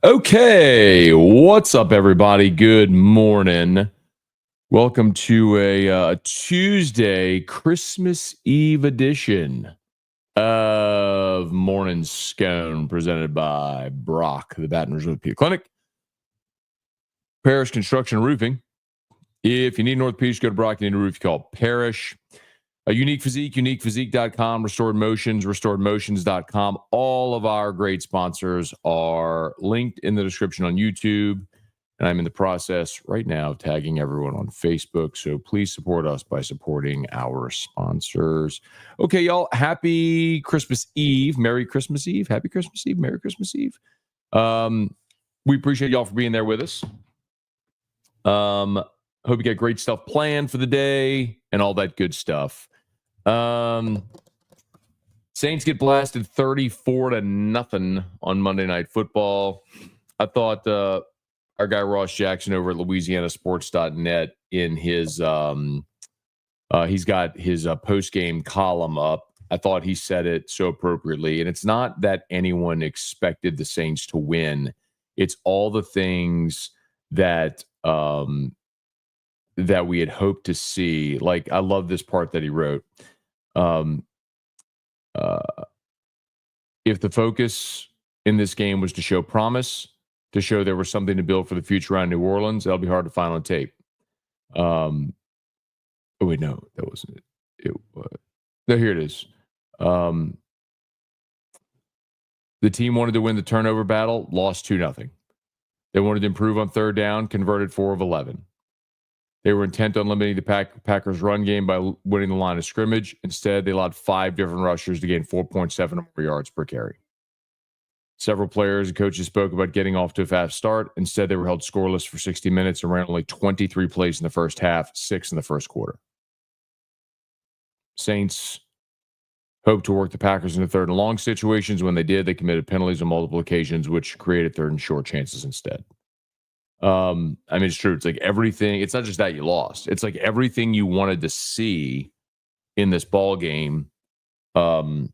Okay, what's up, everybody? Good morning. Welcome to a Tuesday Christmas Eve edition of Morning Scone, presented by Brock, the Baton Rouge Orthopedic Clinic, Parish Construction and Roofing. If you need an orthopedic, go to Brock. You need a roof, you call Parish. Unique Physique, uniquephysique.com, Restored Motions, restoredmotions.com. All of our great sponsors are linked in the description on YouTube. And I'm in the process right now of tagging everyone on Facebook. So please support us by supporting our sponsors. Okay, y'all. Happy Christmas Eve. Merry Christmas Eve. Happy Christmas Eve. Merry Christmas Eve. We appreciate y'all for being there with us. Hope you got great stuff planned for the day and all that good stuff. Saints get blasted 34-0 on Monday Night Football. I thought our guy Ross Jackson over at LouisianaSports.net in his he's got his post-game column up. I thought he said it so appropriately. And it's not that anyone expected the Saints to win. It's all the things that that we had hoped to see. Like, I love this part that he wrote. If the focus in this game was to show promise, to show there was something to build for the future around New Orleans, that'll be hard to find on tape. Oh wait, no, that wasn't it. No, here it is. The team wanted to win the turnover battle, lost 2-0. They wanted to improve on third down, converted 4 of 11. They were intent on limiting the Packers' run game by winning the line of scrimmage. Instead, they allowed 5 different rushers to gain 4.7 or more yards per carry. Several players and coaches spoke about getting off to a fast start. Instead, they were held scoreless for 60 minutes and ran only 23 plays in the first half, 6 in the first quarter. Saints hoped to work the Packers into third and long situations. When they did, they committed penalties on multiple occasions, which created third and short chances instead. I mean, it's true. It's like everything. It's not just that you lost. It's like everything you wanted to see in this ball game. None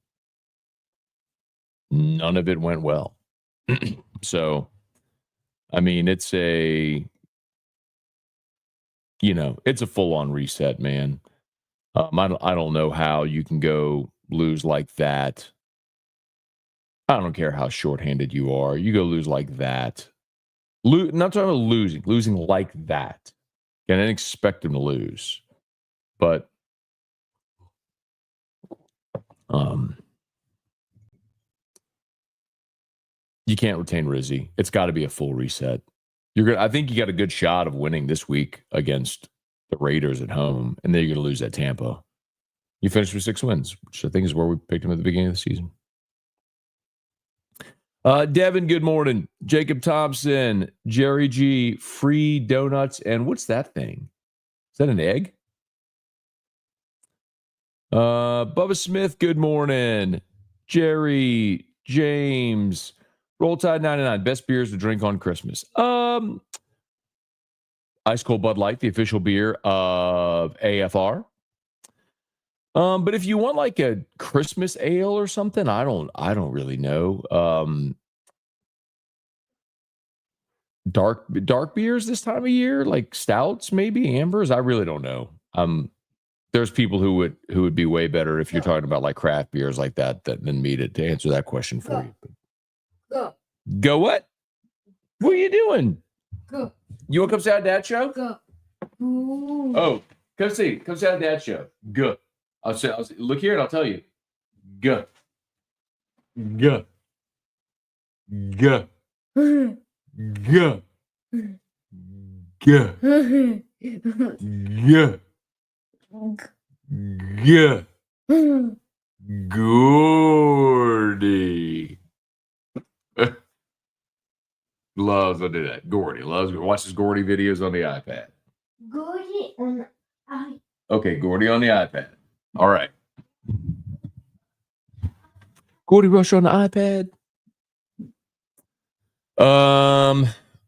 of it went well. So, I mean, it's a full-on reset, man. I don't know how you can go lose like that. I don't care how shorthanded you are. You go lose like that. Not talking about losing like that. I didn't expect them to lose, but you can't retain Rizzi. It's got to be a full reset. I think you got a good shot of winning this week against the Raiders at home, and then you're going to lose at Tampa. You finished with 6 wins, which I think is where we picked them at the beginning of the season. Devin, good morning. Jacob Thompson, Jerry G, free donuts, and what's that thing? Is that an egg? Bubba Smith, good morning. Jerry, James, Roll Tide 99, best beers to drink on Christmas. Ice Cold Bud Light, the official beer of AFR. But if you want like a Christmas ale or something, I don't really know. Dark beers this time of year, like stouts, maybe ambers. I really don't know. There's people who would be way better if you're talking about like craft beers like that than me to answer that question for you. Go what? What are you doing? Go. You want to come say hi to Dad's show? Go. Oh, come say hi to Dad's show. Go. I'll say, look here and I'll tell you. Go. Go. Go. Go. Go. Go. Go. Gordy. Loves to do that. Gordy loves to watch his Gordy videos on the iPad. Gordy on the iPad. Okay, Gordy on the iPad. All right. Gordy Rush on the iPad.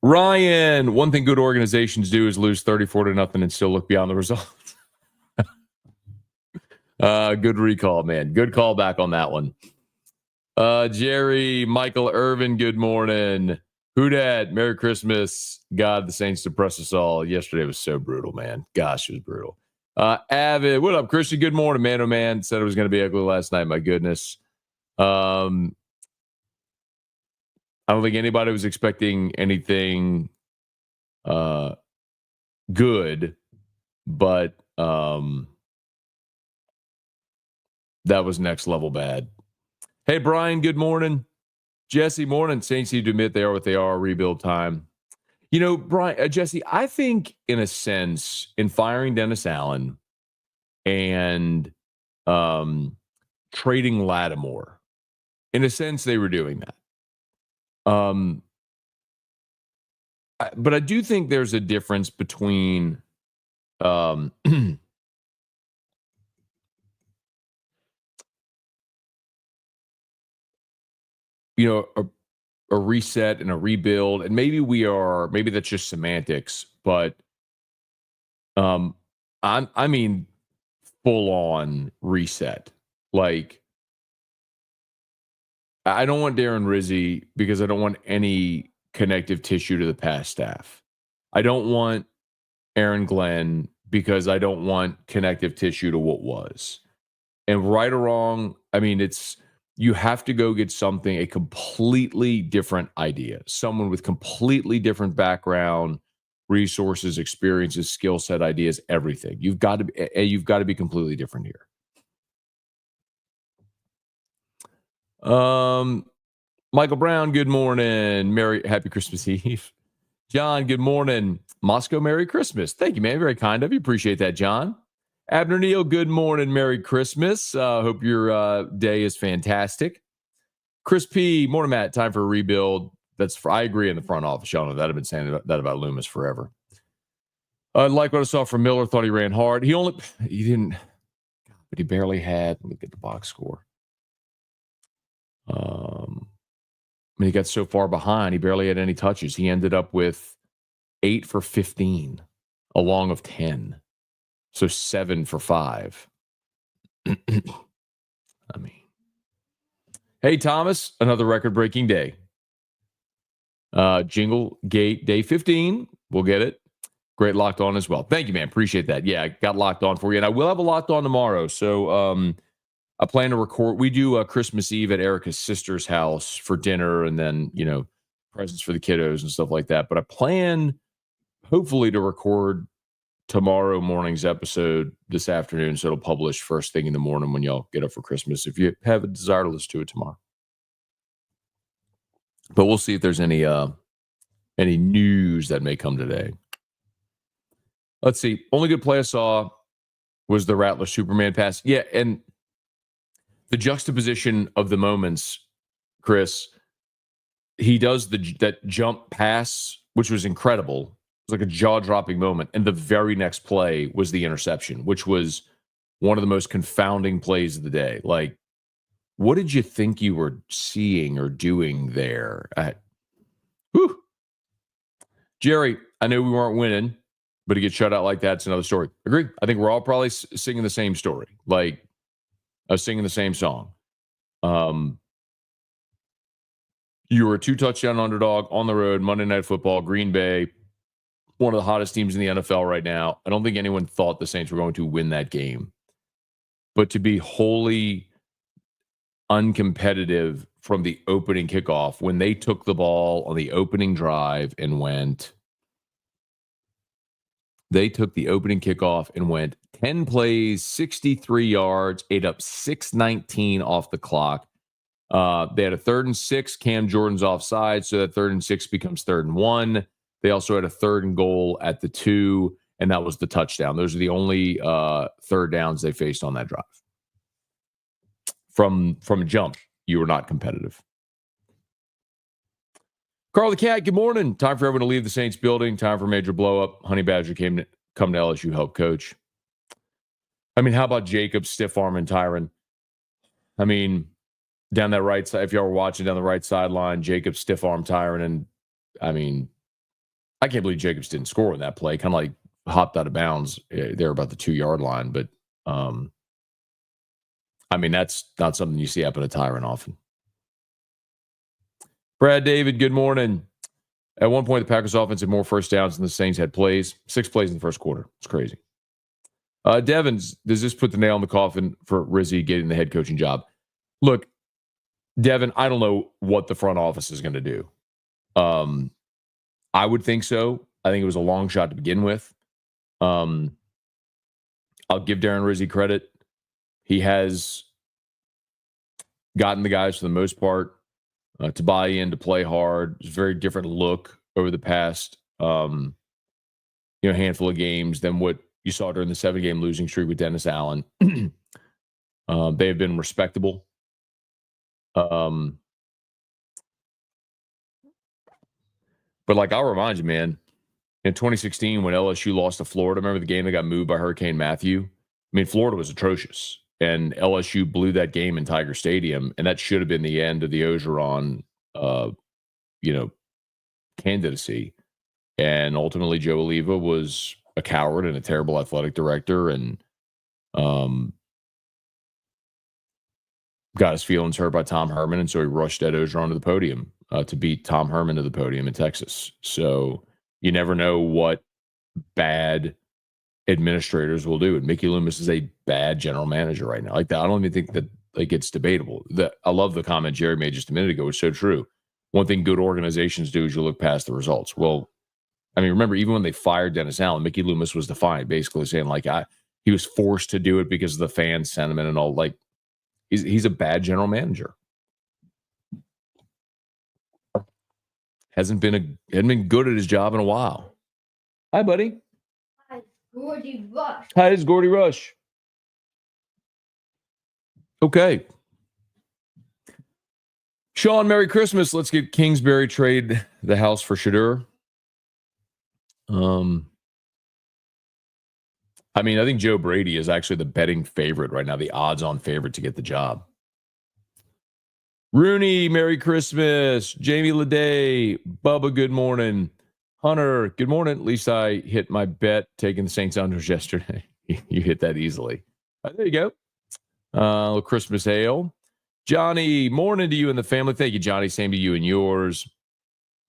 Ryan, one thing good organizations do is lose 34-0 and still look beyond the results. Good recall, man. Good call back on that one. Jerry, Michael Irvin, good morning. Who dat? Merry Christmas. God, the Saints depressed us all. Yesterday was so brutal, man. Gosh, it was brutal. Avid, what up, Christian? Good morning, man. Oh, man. Said it was going to be ugly last night. My goodness. I don't think anybody was expecting anything good, but that was next level bad. Hey, Brian, good morning. Jesse, morning. Saints need to admit they are what they are. Rebuild time. You know, Brian, Jesse, I think in a sense, in firing Dennis Allen and trading Lattimore, in a sense, they were doing that. But I do think there's a difference between you know, a reset and a rebuild, and maybe that's just semantics, but I mean full on reset. Like, I don't want Darren Rizzi because I don't want any connective tissue to the past staff. I don't want Aaron Glenn because I don't want connective tissue to what was. And right or wrong, I mean, you have to go get a completely different idea, someone with completely different background, resources, experiences, skill set, ideas, everything. You've got to be completely different here. Michael Brown, good morning. Happy Christmas Eve. John, good morning. Moscow, Merry Christmas. Thank you, man. Very kind of you. Appreciate that, John. Abner Neal, good morning. Merry Christmas. Hope your day is fantastic. Chris P, morning, Matt. Time for a rebuild. I agree in the front office. Y'all know that. I've been saying that about Loomis forever. Like what I saw from Miller. Thought he ran hard. He didn't, but he barely had. Let me get the box score. I mean, he got so far behind, he barely had any touches. He ended up with 8 for 15, a long of 10. So 7 for 5. I mean, hey, Thomas, another record-breaking day. Jingle Gate Day 15. We'll get it. Great locked on as well. Thank you, man. Appreciate that. Yeah, I got locked on for you. And I will have a locked on tomorrow. So I plan to record. We do Christmas Eve at Erica's sister's house for dinner and then, presents for the kiddos and stuff like that. But I plan hopefully to record tomorrow morning's episode this afternoon. So it'll publish first thing in the morning when y'all get up for Christmas, if you have a desire to listen to it tomorrow. But we'll see if there's any news that may come today. Let's see. Only good play I saw was the Rattler Superman pass. Yeah, and the juxtaposition of the moments, Chris, he does that jump pass, which was incredible. It was like a jaw-dropping moment. And the very next play was the interception, which was one of the most confounding plays of the day. Like, what did you think you were seeing or doing there? Jerry, I know we weren't winning, but to get shut out like that's another story. Agree. I think we're all probably singing the same story. Like, singing the same song. You were a 2-touchdown underdog on the road, Monday Night Football, Green Bay, one of the hottest teams in the NFL right now. I don't think anyone thought the Saints were going to win that game. But to be wholly uncompetitive from the opening kickoff, when they took the ball on the opening drive and went 10 plays, 63 yards, ate up 6:19 off the clock. They had a 3rd and 6. Cam Jordan's offside, so that 3rd and 6 becomes 3rd and 1. They also had a 3rd and goal at the 2, and that was the touchdown. Those are the only third downs they faced on that drive. From a jump, you were not competitive. Carl the Cat, good morning. Time for everyone to leave the Saints building. Time for major blow-up. Honey Badger come to LSU help coach. I mean, how about Jacob, stiff arm, and Tyron? I mean, down that right side, if y'all were watching down the right sideline, Jacob stiff arm Tyron, and I mean, I can't believe Jacobs didn't score in that play. Kind of like hopped out of bounds there about the 2-yard line. But I mean, that's not something you see happen to Tyron often. Brad David, good morning. At one point, the Packers offense had more first downs than the Saints had plays. 6 plays in the first quarter. It's crazy. Devins, does this put the nail in the coffin for Rizzi getting the head coaching job? Look, Devin, I don't know what the front office is going to do. I would think so. I think it was a long shot to begin with. I'll give Darren Rizzi credit. He has gotten the guys for the most part to buy in, to play hard. It's a very different look over the past handful of games than what you saw during the 7-game losing streak with Dennis Allen. They have been respectable. But like, I'll remind you, man, in 2016 when LSU lost to Florida, remember the game that got moved by Hurricane Matthew? I mean, Florida was atrocious, and LSU blew that game in Tiger Stadium, and that should have been the end of the Orgeron, candidacy. And ultimately, Joe Oliva was a coward and a terrible athletic director, and got his feelings hurt by Tom Herman, and so he rushed Ed Orgeron to the podium to beat Tom Herman to the podium in Texas. So you never know what bad administrators will do. And Mickey Loomis is a bad general manager right now. Like that, I don't even think that it's debatable. I love the comment Jerry made just a minute ago. It's so true. One thing good organizations do is you look past the results. Well, I mean, remember, even when they fired Dennis Allen, Mickey Loomis was defiant, basically saying he was forced to do it because of the fan sentiment and all. Like, he's a bad general manager. Hasn't been good at his job in a while. Hi, buddy. Hi, Gordy Rush. Hi, it's Gordy Rush. Okay. Sean, Merry Christmas. Let's get Kingsbury trade the house for Shedeur. I mean, I think Joe Brady is actually the betting favorite right now, the odds-on favorite to get the job. Rooney, Merry Christmas. Jamie Leday, Bubba, good morning. Hunter, good morning. At least I hit my bet taking the Saints unders yesterday. You hit that easily. There you go. Little Christmas ale. Johnny, morning to you and the family. Thank you, Johnny. Same to you and yours.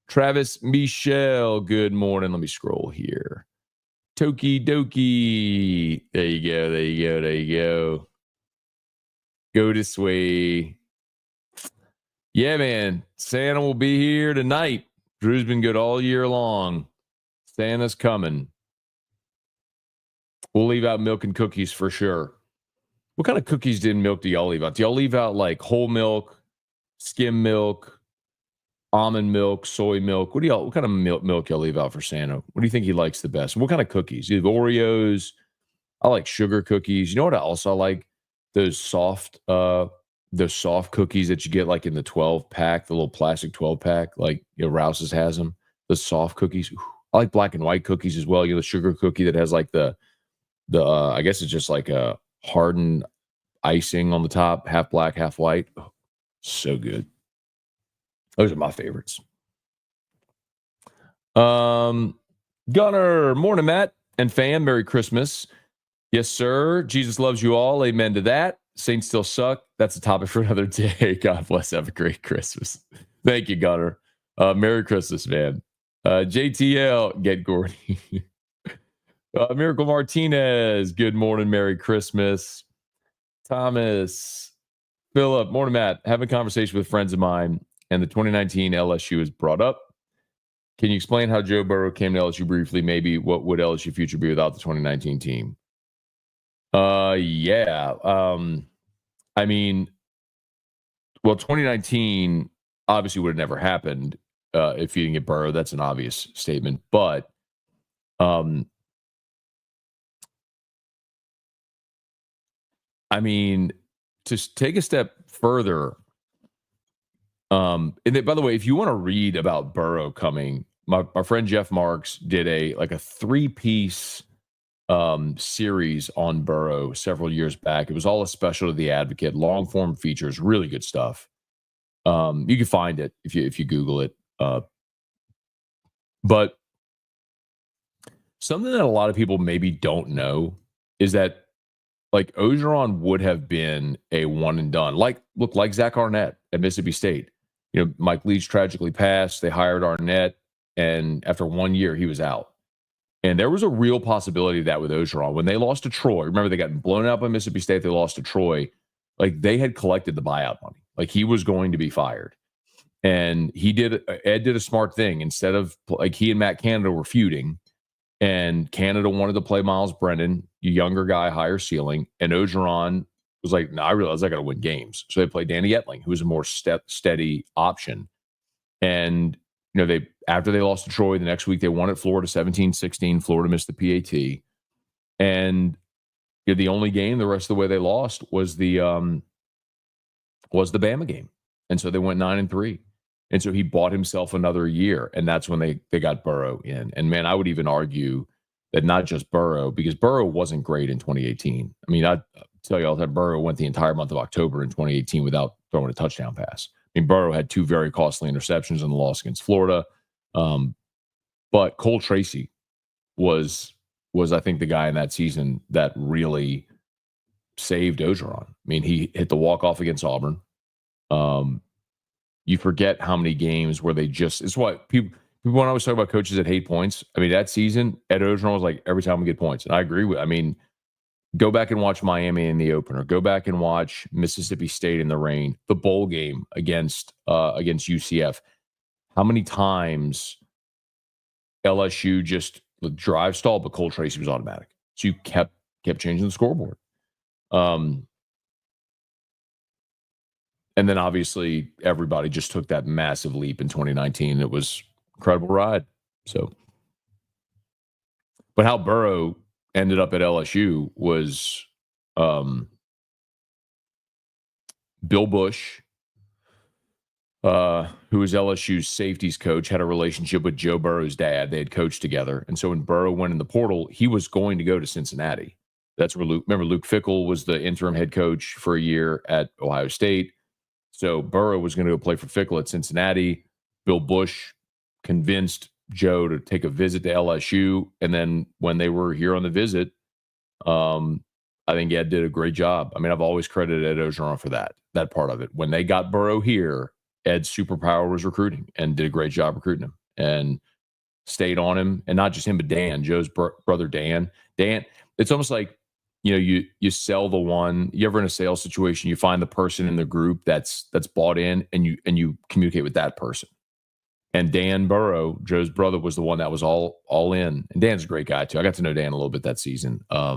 Travis Michelle, good morning. Let me scroll here. Toki Doki. There you go. There you go. There you go. Go this way. Yeah, man. Santa will be here tonight. Drew's been good all year long. Santa's coming. We'll leave out milk and cookies for sure. What kind of cookies do y'all leave out? Do y'all leave out like whole milk, skim milk, almond milk, soy milk? What kind of milk y'all leave out for Santa? What do you think he likes the best? What kind of cookies? You have Oreos. I like sugar cookies. You know what I also like? Those soft cookies that you get like in the 12-pack, the little plastic 12-pack, like Rouse's has them. The soft cookies. I like black and white cookies as well. The sugar cookie that has like the I guess it's just like a hardened icing on the top, half black, half white. Oh, so good. Those are my favorites. Gunner, morning, Matt and fam. Merry Christmas. Yes, sir. Jesus loves you all. Amen to that. Saints still suck. That's a topic for another day. God bless. Have a great Christmas. Thank you, Gunner. Merry Christmas, man. JTL, get Gordy. Miracle Martinez, good morning. Merry Christmas. Thomas, Philip, morning, Matt. Having a conversation with friends of mine, and the 2019 LSU is brought up. Can you explain how Joe Burrow came to LSU briefly? Maybe what would LSU future be without the 2019 team? Yeah. I mean, well, 2019 obviously would have never happened if you didn't get Burrow. That's an obvious statement. But I mean, to take a step further, and then, by the way, if you want to read about Burrow coming, my friend Jeff Marks did a 3-piece series on Burrow several years back. It was all a special to The Advocate, long form features, really good stuff. You can find it if you Google it. But something that a lot of people maybe don't know is that like Orgeron would have been a one and done, like Zach Arnett at Mississippi State. Mike Leach tragically passed. They hired Arnett, and after 1 year, he was out. And there was a real possibility of that with Ogeron. When they lost to Troy, remember they got blown out by Mississippi State, they lost to Troy. Like, they had collected the buyout money. Like, he was going to be fired. And Ed did a smart thing. Instead of, like, he and Matt Canada were feuding, and Canada wanted to play Miles Brennan, a younger guy, higher ceiling. And Ogeron was like, no, I realize I got to win games. So they played Danny Etling, who was a more steady option. And, after they lost to Troy, the next week they won at Florida 17-16. Florida missed the PAT. And the only game the rest of the way they lost was the Bama game. And so they went 9-3. And so he bought himself another year. And that's when they got Burrow in. And man, I would even argue that not just Burrow, because Burrow wasn't great in 2018. I mean, I tell you all that Burrow went the entire month of October in 2018 without throwing a touchdown pass. I mean, Burrow had 2 very costly interceptions in the loss against Florida. But Cole Tracy was I think the guy in that season that really saved Ogeron. I mean, he hit the walk-off against Auburn. You forget how many games where it's what people want to always talk about coaches that hate points. I mean, that season, Ed Ogeron was like, every time we get points. And I agree with, I mean, go back and watch Miami in the opener. Go back and watch Mississippi State in the rain. The bowl game against UCF. How many times LSU just drive stall, but Cole Tracy was automatic. So you kept changing the scoreboard. And then obviously everybody just took that massive leap in 2019. It was an incredible ride. So, but how Burrow ended up at LSU was Bill Bush, who was LSU's safeties coach, had a relationship with Joe Burrow's dad. They had coached together. And so when Burrow went in the portal, he was going to go to Cincinnati. That's where Luke Fickell was the interim head coach for a year at Ohio State. So Burrow was going to go play for Fickell at Cincinnati. Bill Bush convinced Joe to take a visit to LSU. And then when they were here on the visit, I think Ed did a great job. I mean, I've always credited Ed Ogeron for that part of it. When they got Burrow here, Ed's superpower was recruiting and did a great job recruiting him and stayed on him. And not just him, but Dan, Joe's brother, Dan, it's almost like, you sell the one. You ever in a sales situation, you find the person in the group that's bought in, and you communicate with that person. And Dan Burrow, Joe's brother, was the one that was all in. And Dan's a great guy too. I got to know Dan a little bit that season. I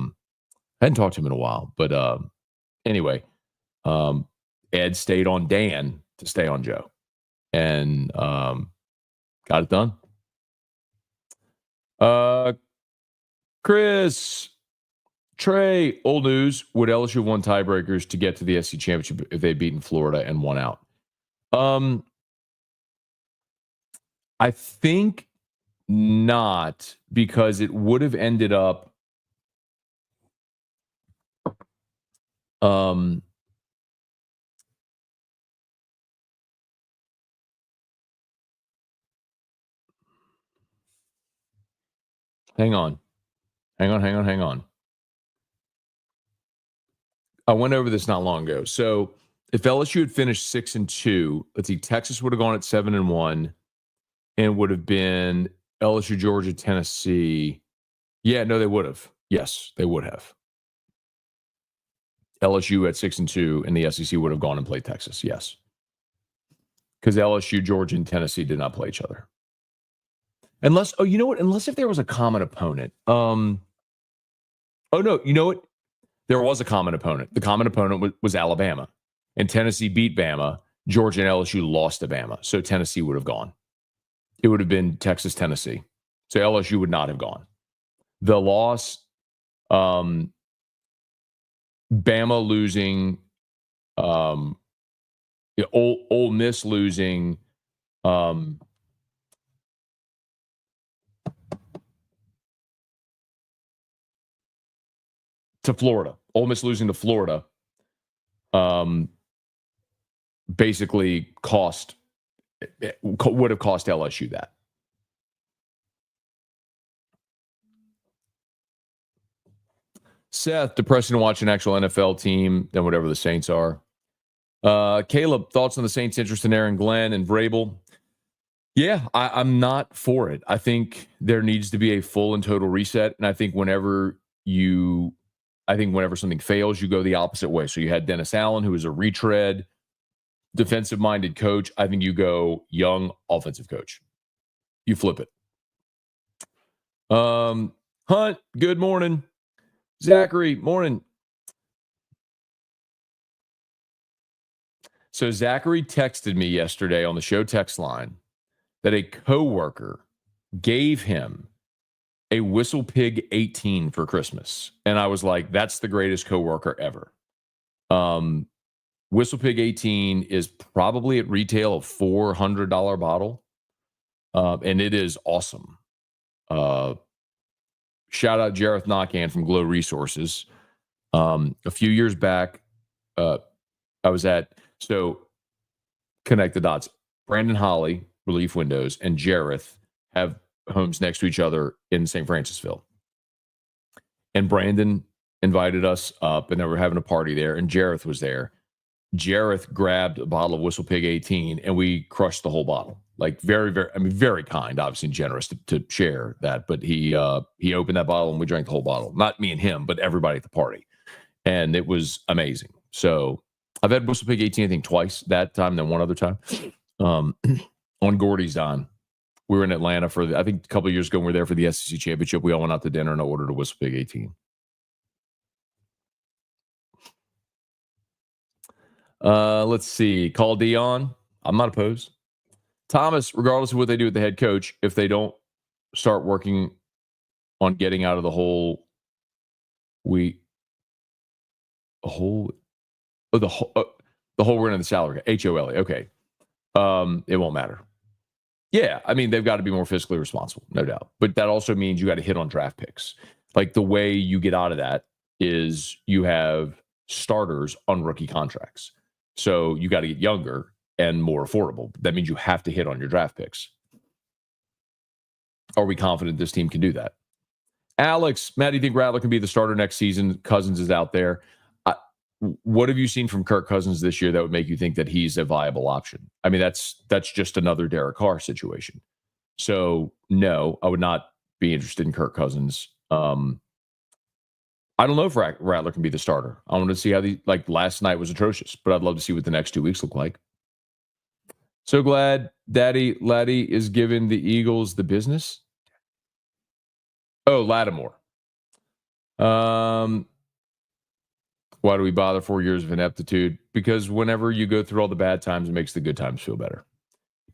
hadn't talked to him in a while, but anyway, Ed stayed on Dan to stay on Joe, and got it done. Chris. Trey, old news. Would LSU have won tiebreakers to get to the SEC championship if they'd beaten Florida and won out? I think not, because it would have ended up hang on. I went over this not long ago. So if LSU had finished 6-2, let's see, Texas would have gone at 7-1, and would have been LSU, Georgia, Tennessee. Yeah, no, they would have. Yes, they would have. LSU at 6-2, and the SEC would have gone and played Texas. Yes, because LSU, Georgia, and Tennessee did not play each other. Unless, you know what? Unless if there was a common opponent. Oh no, you know what? There was a common opponent. The common opponent was Alabama, and Tennessee beat Bama. Georgia and LSU lost to Bama, so Tennessee would have gone. It would have been Texas, Tennessee. So LSU would not have gone. The loss, Bama losing, Ole Miss losing, to Florida. Ole Miss losing to Florida basically would have cost LSU that. Seth, depressing to watch an actual NFL team than whatever the Saints are. Caleb, thoughts on the Saints' interest in Aaron Glenn and Vrabel? Yeah, I'm not for it. I think there needs to be a full and total reset. And I think whenever something fails, you go the opposite way. So you had Dennis Allen, who was a retread, defensive minded coach. I think you go young offensive coach. You flip it. Hunt, good morning. Zachary, morning. So Zachary texted me yesterday on the show text line that a coworker gave him a Whistle Pig 18 for Christmas. And I was like, that's the greatest coworker ever. Whistle Pig 18 is probably at retail a $400 bottle. And it is awesome. Shout out Jareth Knockan from Glow Resources. A few years back, I was connect the dots. Brandon Holly, Relief Windows, and Jareth have homes next to each other in St. Francisville. And Brandon invited us up, and they were having a party there, and Jareth was there. Jareth grabbed a bottle of Whistle Pig 18, and we crushed the whole bottle. Like very kind, obviously generous to share that. But he opened that bottle and we drank the whole bottle. Not me and him, but everybody at the party. And it was amazing. So I've had Whistle Pig 18, I think, twice that time, then one other time. On Gordy's dime. We were in Atlanta I think a couple of years ago, we were there for the SEC championship. We all went out to dinner and I ordered a Whistle Pig 18. Let's see. Call Dion. I'm not opposed. Thomas, regardless of what they do with the head coach, if they don't start working on getting out of the whole we're in the salary. HOLE. Okay. It won't matter. Yeah. I mean, they've got to be more fiscally responsible, no doubt. But that also means you got to hit on draft picks. Like the way you get out of that is you have starters on rookie contracts. So you got to get younger and more affordable. That means you have to hit on your draft picks. Are we confident this team can do that? Alex, Matt, do you think Rattler can be the starter next season? Cousins is out there. What have you seen from Kirk Cousins this year that would make you think that he's a viable option? I mean, that's just another Derek Carr situation. So no, I would not be interested in Kirk Cousins. I don't know if Rattler can be the starter. I want to see how last night was atrocious, but I'd love to see what the next 2 weeks look like. So glad Daddy Laddie is giving the Eagles the business. Oh, Lattimore. Why do we bother 4 years of ineptitude? Because whenever you go through all the bad times, it makes the good times feel better.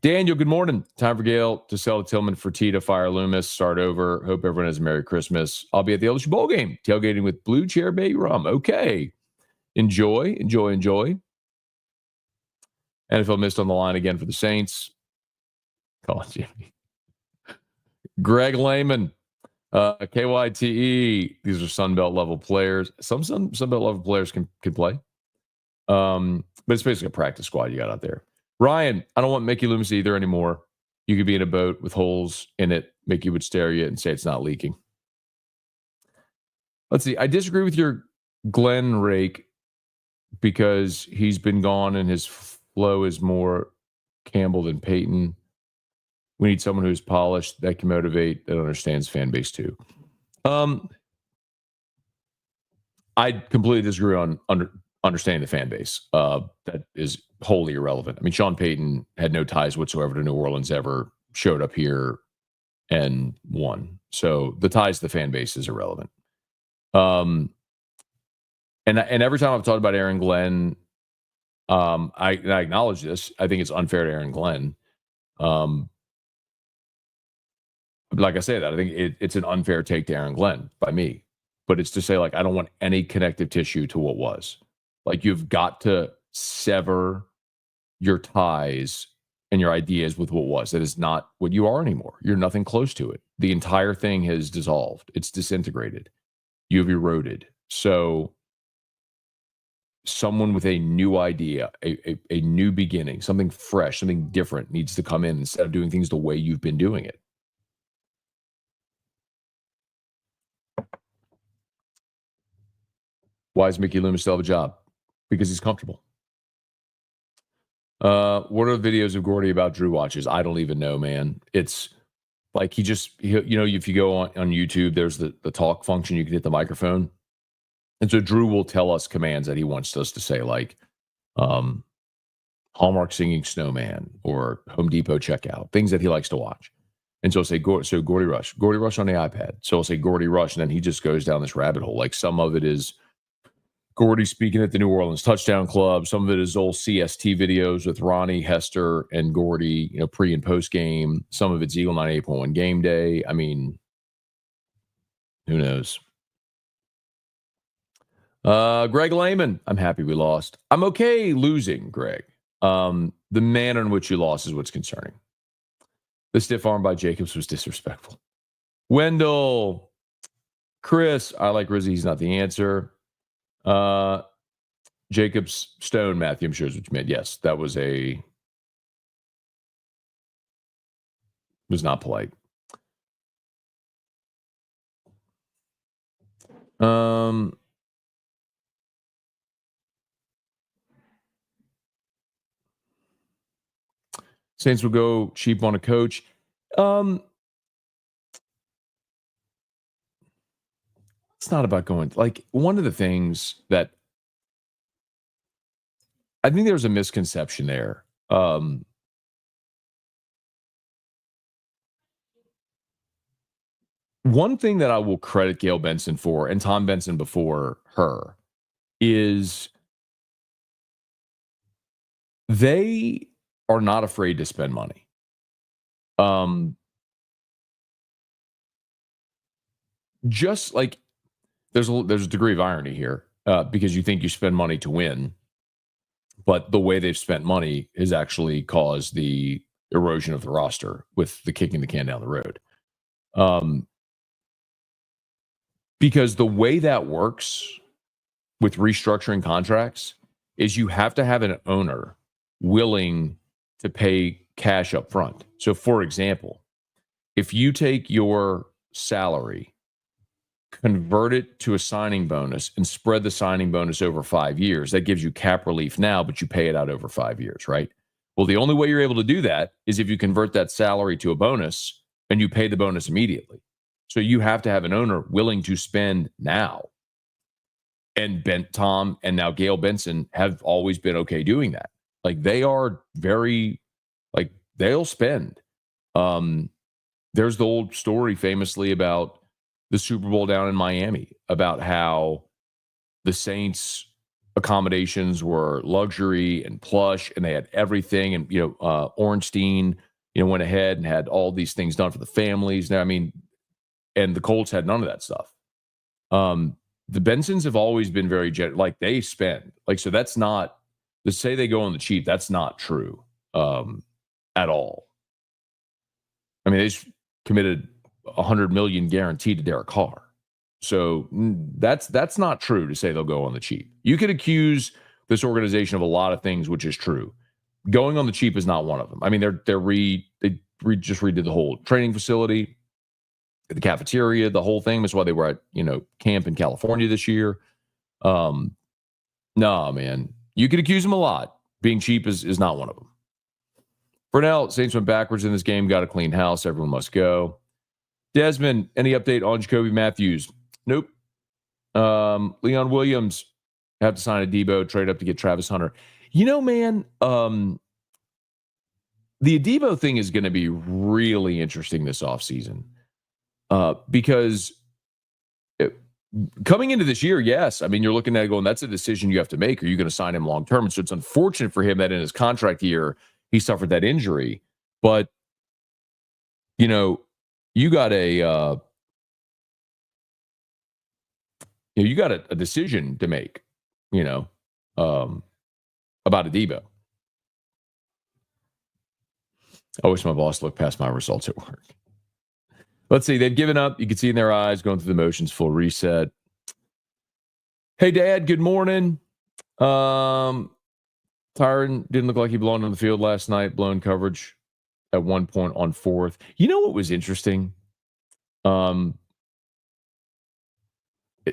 Daniel, good morning. Time for Gail to sell to Tillman, Fertitta, fire Loomis, start over. Hope everyone has a Merry Christmas. I'll be at the LSU Bowl game, tailgating with Blue Chair Bay Rum. Okay. Enjoy. NFL missed on the line again for the Saints. Call it Jimmy. Greg Lehman. KYTE. These are Sunbelt level players. Some Sunbelt level players can play. But it's basically a practice squad you got out there. Ryan, I don't want Mickey Loomis either anymore. You could be in a boat with holes in it. Mickey would stare at you and say it's not leaking. Let's see. I disagree with your Glenn rake because he's been gone and his flow is more Campbell than Peyton. We need someone who's polished, that can motivate, that understands fan base too. I completely disagree on understanding the fan base. That is wholly irrelevant. I mean, Sean Payton had no ties whatsoever to New Orleans, ever showed up here and won. So the ties to the fan base is irrelevant. And every time I've talked about Aaron Glenn, I acknowledge this. I think it's unfair to Aaron Glenn. Like I say that, I think it's an unfair take to Aaron Glenn by me. But it's to say, I don't want any connective tissue to what was. You've got to sever your ties and your ideas with what was. That is not what you are anymore. You're nothing close to it. The entire thing has dissolved. It's disintegrated. You've eroded. So someone with a new idea, a new beginning, something fresh, something different needs to come in instead of doing things the way you've been doing it. Why does Mickey Loomis still have a job? Because he's comfortable. What are the videos of Gordy about Drew watches? I don't even know, man. It's like if you go on YouTube, there's the talk function. You can hit the microphone. And so Drew will tell us commands that he wants us to say, like Hallmark singing snowman or Home Depot checkout, things that he likes to watch. And so I'll say, Gordy Rush on the iPad. So I'll say Gordy Rush, and then he just goes down this rabbit hole. Like some of it is Gordy speaking at the New Orleans Touchdown Club. Some of it is old CST videos with Ronnie, Hester, and Gordy, pre and post game. Some of it's Eagle 98.1 game day. I mean, who knows? Greg Lehman, I'm happy we lost. I'm okay losing, Greg. The manner in which you lost is what's concerning. The stiff arm by Jacobs was disrespectful. Wendell, Chris, I like Rizzy. He's not the answer. Jacobs, Stone, Matthew, I'm sure is what you meant. Yes, that was not polite. Saints will go cheap on a coach. It's not about going, like, one of the things that I think there's a misconception there. One thing that I will credit Gail Benson for, and Tom Benson before her, is they are not afraid to spend money. Just like there's a degree of irony here because you think you spend money to win, but the way they've spent money has actually caused the erosion of the roster with the kicking the can down the road. Because the way that works with restructuring contracts is you have to have an owner willing to pay cash up front. So, for example, if you take your salary, convert it to a signing bonus, and spread the signing bonus over 5 years, that gives you cap relief now, but you pay it out over 5 years, right? Well, the only way you're able to do that is if you convert that salary to a bonus and you pay the bonus immediately. So you have to have an owner willing to spend now. And Tom and now Gail Benson have always been okay doing that. Like they are very, like they'll spend. There's the old story famously about the Super Bowl down in Miami, about how the Saints accommodations were luxury and plush and they had everything. And, Ornstein, went ahead and had all these things done for the families. Now, I mean, and the Colts had none of that stuff. The Bensons have always been very like they spend. Like, so that's not to say they go on the cheap. That's not true at all. I mean, they just committed $100 million guaranteed to Derek Carr. So that's not true to say they'll go on the cheap. You could accuse this organization of a lot of things, which is true. Going on the cheap is not one of them. I mean, they just redid the whole training facility, the cafeteria, the whole thing. That's why they were at, camp in California this year. No, man. You could accuse them a lot. Being cheap is not one of them. For now, Saints went backwards in this game, got a clean house. Everyone must go. Desmond, any update on Jacoby Matthews? Nope. Leon Williams, have to sign a Debo, trade up to get Travis Hunter. Man, the Debo thing is going to be really interesting this offseason. Because coming into this year, yes, I mean, you're looking at it going, that's a decision you have to make. Are you going to sign him long term? And so it's unfortunate for him that in his contract year, he suffered that injury. But, you got a decision to make, about a Debo. I wish my boss looked past my results at work. Let's see. They've given up. You can see in their eyes going through the motions, full reset. Hey, Dad, good morning. Tyron didn't look like he belonged on the field last night. Blown coverage at one point on fourth. You know what was interesting? At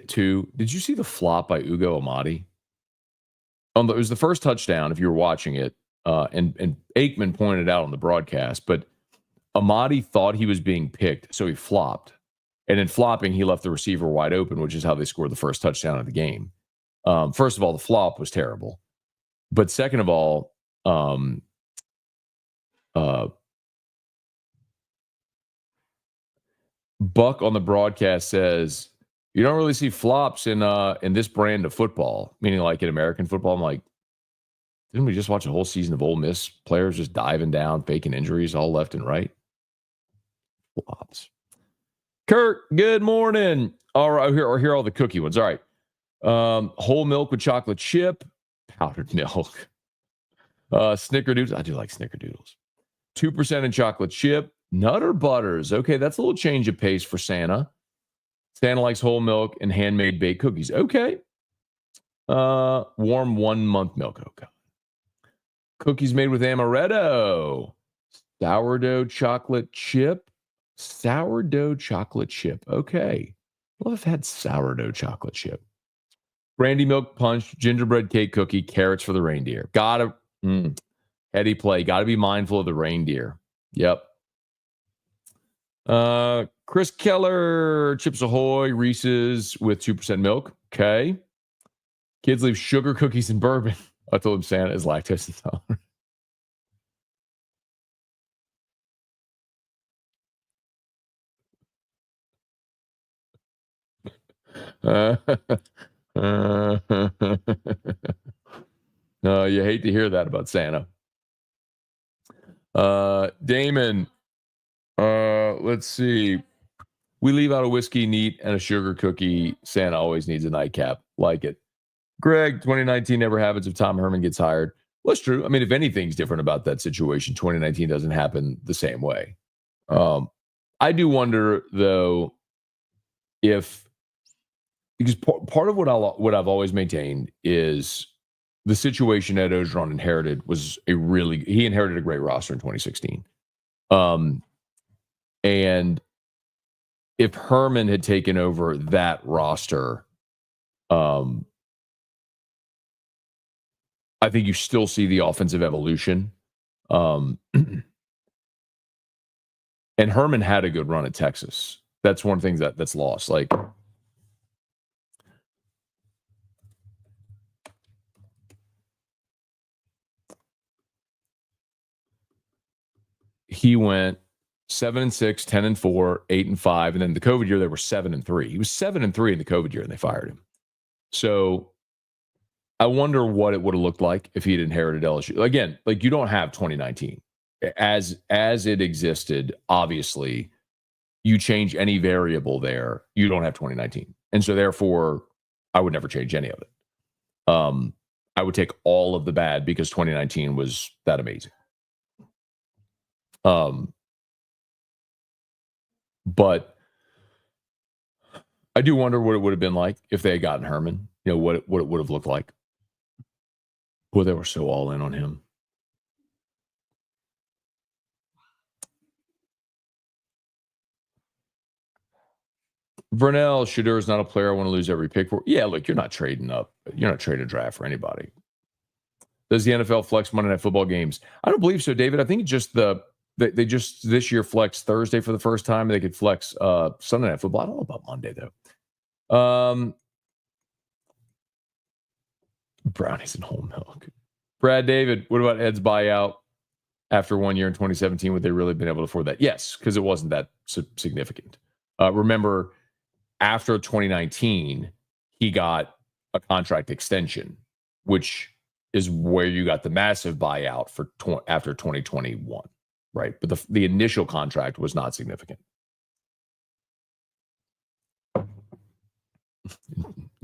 2, did you see the flop by Ugo Amadi? It was the first touchdown, if you were watching it. and Aikman pointed out on the broadcast, but Amadi thought he was being picked, so he flopped. And in flopping, he left the receiver wide open, which is how they scored the first touchdown of the game. First of all, the flop was terrible. But second of all, Buck on the broadcast says, you don't really see flops in this brand of football, meaning like in American football. I'm like, didn't we just watch a whole season of Ole Miss players just diving down, faking injuries all left and right? Flops. Kurt, good morning. All right, here are all the cookie ones. All right. Whole milk with chocolate chip, powdered milk, snickerdoodles. I do like snickerdoodles. 2% in chocolate chip, Nutter Butters. Okay, that's a little change of pace for Santa. Santa likes whole milk and handmade baked cookies. Okay. Warm 1 month milk. Oh, God. Cookies made with amaretto. Sourdough chocolate chip. Sourdough chocolate chip. Okay. Well, I've had sourdough chocolate chip. Brandy milk punch, gingerbread cake cookie, carrots for the reindeer. Gotta, heady play. Gotta be mindful of the reindeer. Yep. Chris Keller, Chips Ahoy, Reese's with 2% milk. Okay. Kids leave sugar cookies and bourbon. I told him Santa is lactose intolerant. You hate to hear that about Santa. Damon, let's see. We leave out a whiskey neat and a sugar cookie. Santa always needs a nightcap. Like it. Greg, 2019 never happens if Tom Herman gets hired. Well, that's true. I mean, if anything's different about that situation, 2019 doesn't happen the same way. I do wonder, though, if because part of what I've always maintained is the situation Ed Ogeron inherited was he inherited a great roster in 2016. And if Herman had taken over that roster, I think you still see the offensive evolution. And Herman had a good run at Texas. That's one thing that's lost. Like, he went 7-6, 10-4, 8-5, and then the COVID year they were 7-3. He was 7-3 in the COVID year, and they fired him. So I wonder what it would have looked like if he'd inherited LSU. Again, like, you don't have 2019 as it existed. Obviously, you change any variable there, you don't have 2019, and so therefore, I would never change any of it. I would take all of the bad because 2019 was that amazing. But I do wonder what it would have been like if they had gotten Herman. You know, what it would have looked like. Boy, they were so all in on him. Vernell, Shadur is not a player I want to lose every pick for. Yeah, look, you're not trading up. You're not trading a draft for anybody. Does the NFL flex Monday Night Football games? I don't believe so, David. I think just they just this year flex Thursday for the first time. They could flex Sunday Night Football. I don't know about Monday, though. Brownies and whole milk. Brad David, what about Ed's buyout after 1 year in 2017? Would they really been able to afford that? Yes, because it wasn't that significant. Remember, after 2019, he got a contract extension, which is where you got the massive buyout for after 2021, right? But the initial contract was not significant.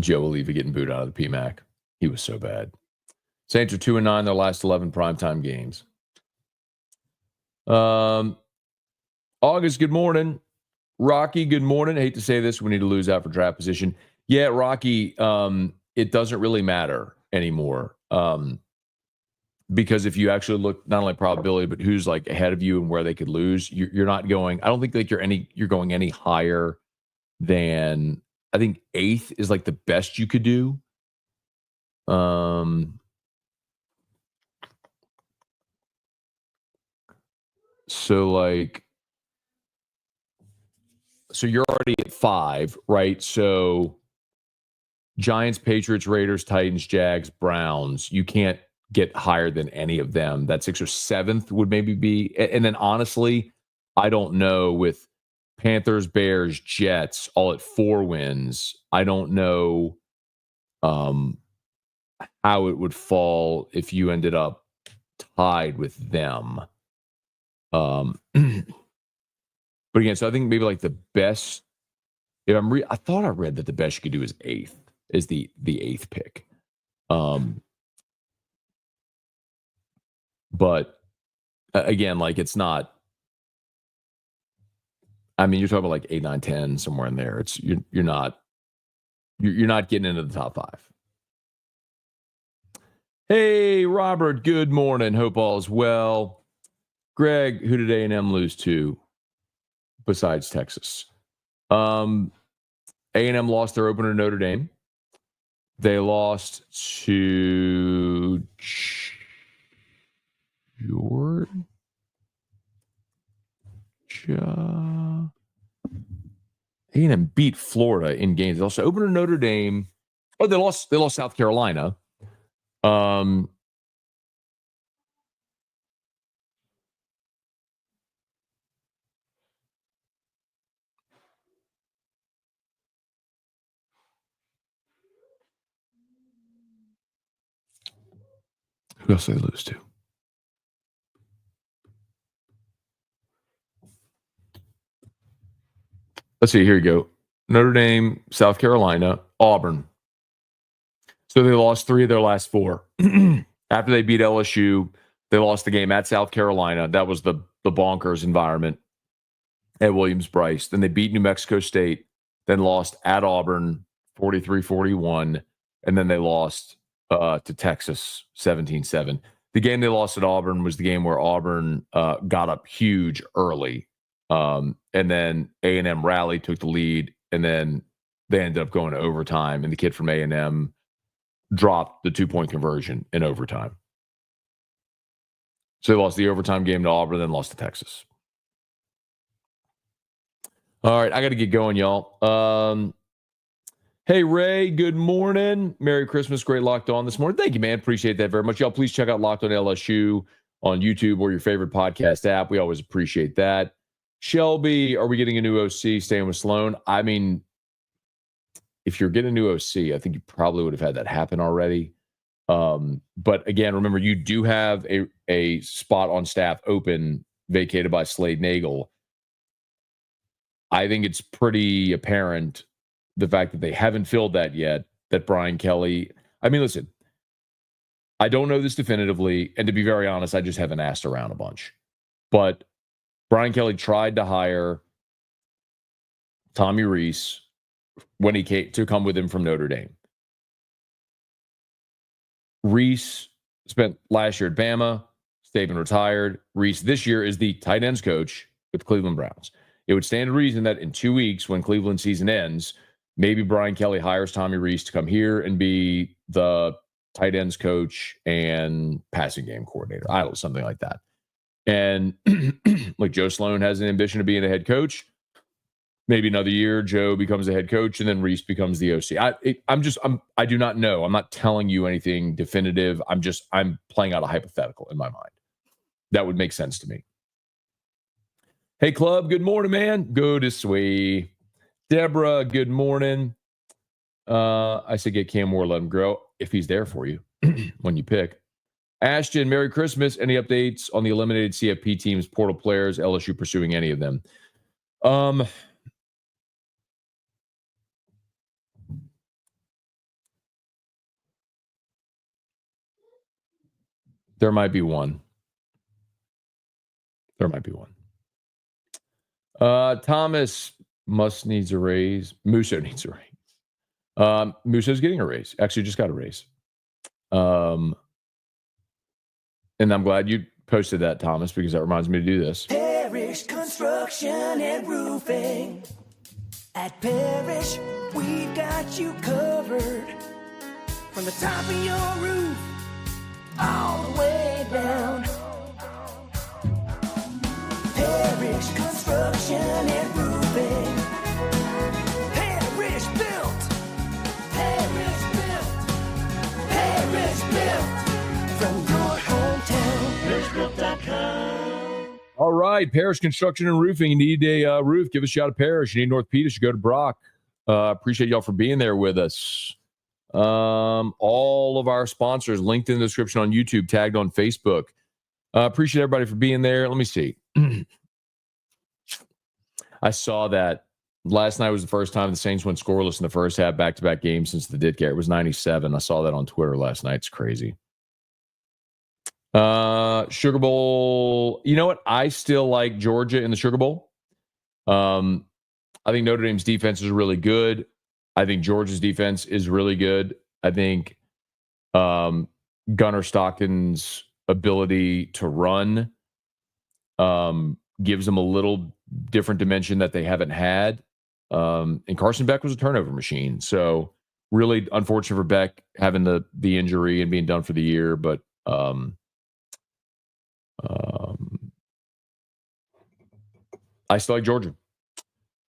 Joe Oliva getting booed out of the PMAC. He was so bad. Saints are 2-9 their last 11 primetime games. August, good morning. Rocky, good morning. I hate to say this, we need to lose out for draft position. Yeah, Rocky, it doesn't really matter anymore. Because if you actually look not only probability, but who's like ahead of you and where they could lose, you're not going. I don't think like you're going any higher than, I think 8th is like the best you could do. So you're already at 5, right? So Giants, Patriots, Raiders, Titans, Jags, Browns. You can't get higher than any of them. That 6th or 7th would maybe be. And then honestly, I don't know with Panthers, Bears, Jets all at 4 wins. I don't know how it would fall if you ended up tied with them. But again, so I think maybe like the best. If I thought I read that the best you could do is 8th, is the 8th pick. But again, like it's not. I mean, you're talking about like 8, 9, 10, somewhere in there. It's you're not getting into the top 5. Hey, Robert. Good morning. Hope all is well. Greg, who did A&M lose to? Besides Texas, A&M lost their opener to Notre Dame. They lost to Georgia. A&M beat Florida in games. They also opened to Notre Dame. Oh, they lost South Carolina. Who else did they lose to? Let's see. Here you go. Notre Dame, South Carolina, Auburn. So they lost 3 of their last 4. After they beat LSU, they lost the game at South Carolina. That was the bonkers environment at Williams-Brice. Then they beat New Mexico State, then lost at Auburn 43-41, and then they lost to Texas 17-7. The game they lost at Auburn was the game where Auburn got up huge early, and then A&M rallied, took the lead, and then they ended up going to overtime, and the kid from A&M dropped the 2-point conversion in overtime. So they lost the overtime game to Auburn, then lost to Texas. All right, I got to get going, y'all. Hey, Ray, good morning. Merry Christmas. Great Locked On this morning. Thank you, man. Appreciate that very much. Y'all, please check out Locked On LSU on YouTube or your favorite podcast app. We always appreciate that. Shelby, are we getting a new OC staying with Sloan? I mean, if you're getting a new OC, I think you probably would have had that happen already. But again, remember, you do have a spot on staff open, vacated by Slade Nagel. I think it's pretty apparent, the fact that they haven't filled that yet, that Brian Kelly, I mean, listen, I don't know this definitively, and to be very honest, I just haven't asked around a bunch. But Brian Kelly tried to hire Tommy Rees when he came to come with him from Notre Dame. Rees spent last year at Bama, Saban retired. Rees this year is the tight ends coach with the Cleveland Browns. It would stand to reason that in 2 weeks, when Cleveland season ends, maybe Brian Kelly hires Tommy Rees to come here and be the tight ends coach and passing game coordinator. I don't know, something like that. And like Joe Sloan has an ambition of being a head coach. Maybe another year, Joe becomes a head coach, and then Rees becomes the OC. I do not know. I'm not telling you anything definitive. I'm playing out a hypothetical in my mind. That would make sense to me. Hey, Club, good morning, man. Good to sweet. Deborah, good morning. I said get Cam Moore, let him grow if he's there for you when you pick. Ashton, Merry Christmas. Any updates on the eliminated CFP teams, portal players, LSU pursuing any of them? There might be one. Thomas Musso needs a raise. Musso's getting a raise. Actually, just got a raise. And I'm glad you posted that, Thomas, because that reminds me to do this. Parish Construction and Roofing. At Parish, we've got you covered. From the top of your roof, all the way down. Parish Construction and Roofing. Parish Built. Parish Built. Parish Built. From your hometown. ParishBuilt.com. All right, Parish Construction and Roofing. You need a roof, give us a shout at Parish. You need North Peters, you go to Brock. Appreciate y'all for being there with us. All of our sponsors linked in the description on YouTube, tagged on Facebook. Appreciate everybody for being there. Let me see. I saw that last night was the first time the Saints went scoreless in the first half, back-to-back games since the Ditcare. It was 97. I saw that on Twitter last night. It's crazy. Sugar Bowl. You know what? I still like Georgia in the Sugar Bowl. I think Notre Dame's defense is really good. I think Georgia's defense is really good. I think Gunnar Stockton's ability to run gives them a little different dimension that they haven't had. And Carson Beck was a turnover machine. So really unfortunate for Beck having the injury and being done for the year. But I still like Georgia.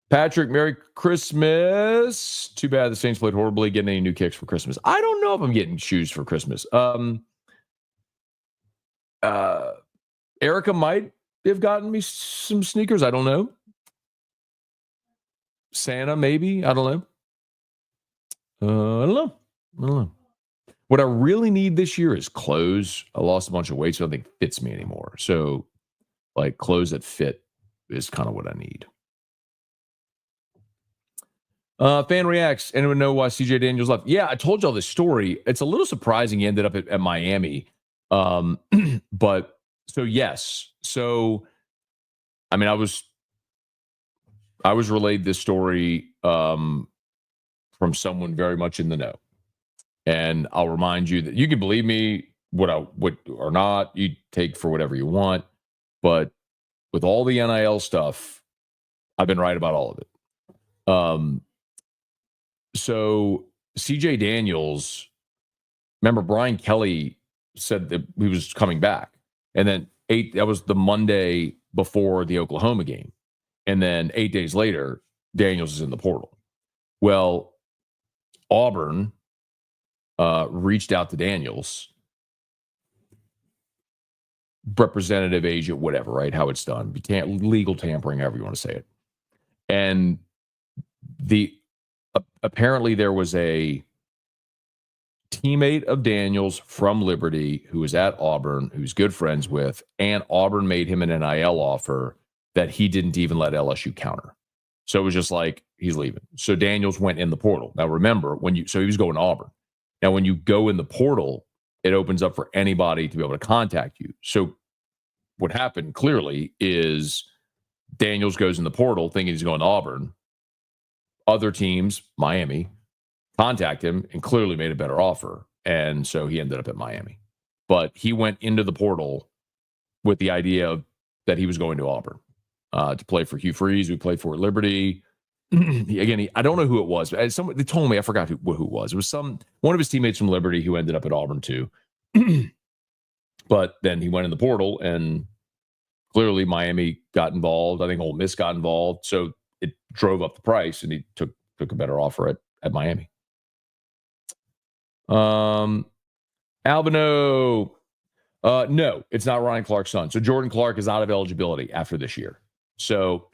Patrick, Merry Christmas. Too bad the Saints played horribly. Getting any new kicks for Christmas? I don't know if I'm getting shoes for Christmas. Erica might have gotten me some sneakers. I don't know. Santa, maybe. I don't know. I don't know. What I really need this year is clothes. I lost a bunch of weight, so I don't think it fits me anymore. So, like, clothes that fit is kind of what I need. Fan reacts. Anyone know why CJ Daniels left? Yeah, I told y'all this story. It's a little surprising he ended up at Miami. But so yes. So I mean, I was relayed this story from someone very much in the know. And I'll remind you that you can believe me, what or not, you take for whatever you want. But with all the NIL stuff, I've been right about all of it. So CJ Daniels, remember Brian Kelly said that he was coming back. And then that was the Monday before the Oklahoma game. And then 8 days later, Daniels is in the portal. Well, Auburn reached out to Daniels, representative, agent, whatever, right? How it's done. Legal tampering, however you want to say it. And apparently there was a teammate of Daniels from Liberty who was at Auburn, who's good friends with, and Auburn made him an NIL offer that he didn't even let LSU counter. So it was just like, he's leaving. So Daniels went in the portal. Now remember, so he was going to Auburn. Now when you go in the portal, it opens up for anybody to be able to contact you. So what happened clearly is Daniels goes in the portal thinking he's going to Auburn. Other teams, Miami, contact him and clearly made a better offer. And so he ended up at Miami. But he went into the portal with the idea that he was going to Auburn to play for Hugh Freeze, who played for Liberty. I don't know who it was. They told me, I forgot who it was. It was one of his teammates from Liberty who ended up at Auburn too. But then he went in the portal and clearly Miami got involved. I think Ole Miss got involved. So it drove up the price and he took a better offer at Miami. Albino, no, it's not Ryan Clark's son. So Jordan Clark is out of eligibility after this year. So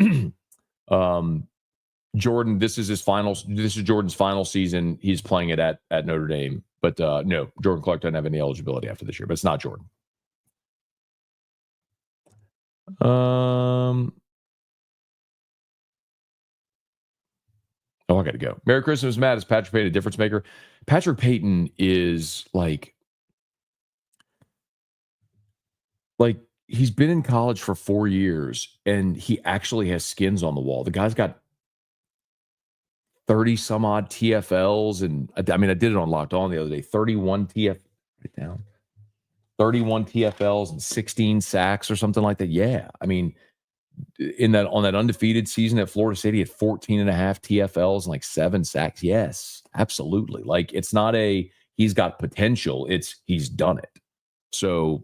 Jordan, this is Jordan's final season. He's playing it at Notre Dame. But no, Jordan Clark doesn't have any eligibility after this year, but it's not Jordan. I got to go. Merry Christmas, Matt. Is Patrick Payton a difference maker? Patrick Payton is like he's been in college for 4 years and he actually has skins on the wall. The guy's got 30 some odd TFLs. And I mean, I did it on Locked On the other day, 31 TFLs and 16 sacks or something like that. Yeah. I mean, on that undefeated season at Florida State, he had 14 and a half TFLs and like 7 sacks. Yes, absolutely. Like, it's not he's got potential. It's he's done it. So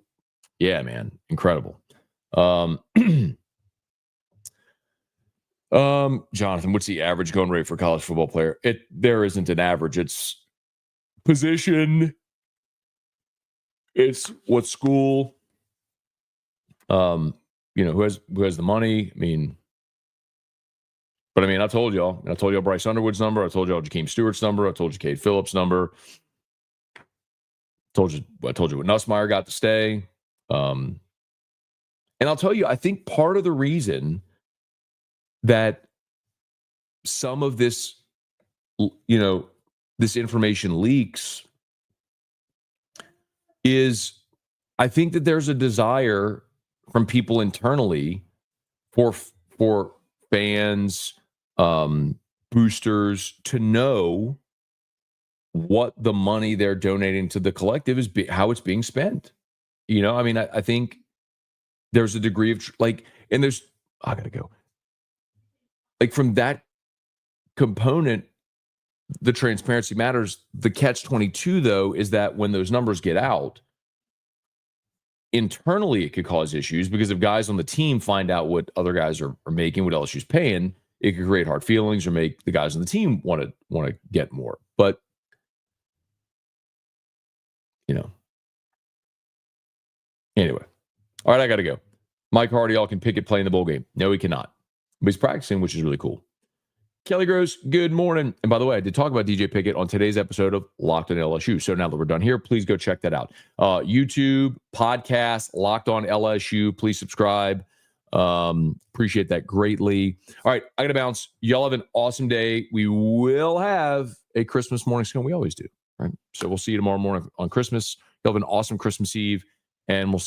yeah, man, incredible. Jonathan, what's the average going rate for a college football player? There isn't an average. It's position. It's what school. Who has the money? I told y'all. I told y'all Bryce Underwood's number. I told y'all Jakeem Stewart's number. I told you Cade Phillips' number. I told you what Nussmeier got to stay. And I'll tell you, I think part of the reason that some of this, this information leaks is I think that there's a desire from people internally for fans, boosters to know what the money they're donating to the collective is, how it's being spent. I think there's a degree of I gotta go. From that component, the transparency matters. The catch-22 though is that when those numbers get out, internally it could cause issues, because if guys on the team find out what other guys are making, what LSU's paying, it could create hard feelings or make the guys on the team want to get more. But anyway, all right, I got to go. Mike Hardy, can Pickett play in the bowl game? No, he cannot. But he's practicing, which is really cool. Kelly Gross, good morning. And by the way, I did talk about DJ Pickett on today's episode of Locked on LSU. So now that we're done here, please go check that out. YouTube, podcast, Locked on LSU. Please subscribe. Appreciate that greatly. All right, I got to bounce. Y'all have an awesome day. We will have a Christmas morning scone. We always do. Right? So we'll see you tomorrow morning on Christmas. You'll have an awesome Christmas Eve, and we'll see you.